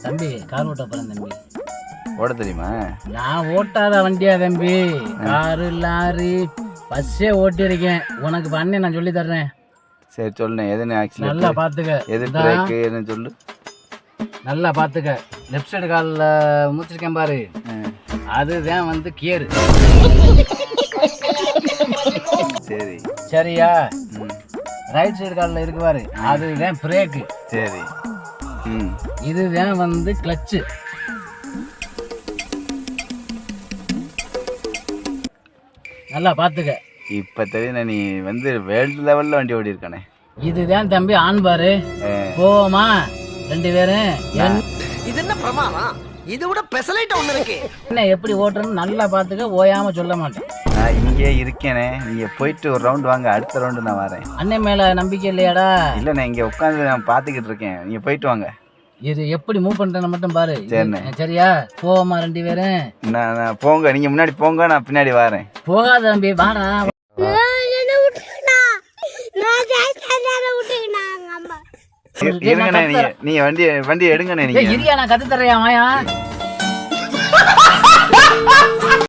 தம்பி கார் ஓட்ட போறேன் தம்பி. ஓட தெரியுமா? நான் ஓட்டாத வண்டியா தம்பி, காரு லாரி பஸ்ஸே ஓட்டியிருக்கேன். உனக்கு பண்ணி நான் சொல்லி தர்றேன். சரி சொல்லு, எதுன்னு ஆக்சிடென்ட் நல்லா பாத்துக்க. எது பிரேக் எதுன்னு சொல்லு. நல்லா பாத்துக்க. லெஃப்ட் சைடு காலில் முடிச்சிருக்கேன் பாரு, அதுதான் வந்து கியர். சரி சரியா? ரைட் சைடு காலில் இருக்கு பாரு, அதுதான் பிரேக்கு. சரி. இதுதான் வந்து கிளச்சு. நல்லா பாத்துக்க. இப்ப தெரியும் நீ வந்து வேர்ல்டு லெவல்ல வண்டி ஓடி இருக்கானே. இதுதான் தம்பி ஆன் பாரு. போமா ரெண்டு பேரும். இது என்ன பிரமாதம்? இது விட பெசலைட் ஒண்ணு இருக்கு. என்ன எப்படி ஓட்டுறன்னு நல்லா பாத்துக்க, ஓயாம சொல்ல மாட்டேன். நான் இங்கே இருக்கேனே, நீங்க போயிட்டு ஒரு ரவுண்ட் வாங்க, அடுத்த ரவுண்டு நான் வரேன். அண்ணன் மேல நம்பிக்கை இல்லையாடா? இல்ல, நான் இங்க உட்காந்து நான் பாத்துக்கிட்டு இருக்கேன், நீங்க போயிட்டு வாங்க. இது எப்படி மூவ் பண்றேன்னு மட்டும் பாரு. சரியா? போமா ரெண்டு பேரும். நான் போங்க, நீங்க முன்னாடி போங்க, நான் பின்னாடி வரேன். போகாத தம்பி, வாடா. இருங்கண்ணே, நீங்க வண்டி எடுங்கண்ணே. நீங்க இரியா, நான் கத்து தரையா மாயா.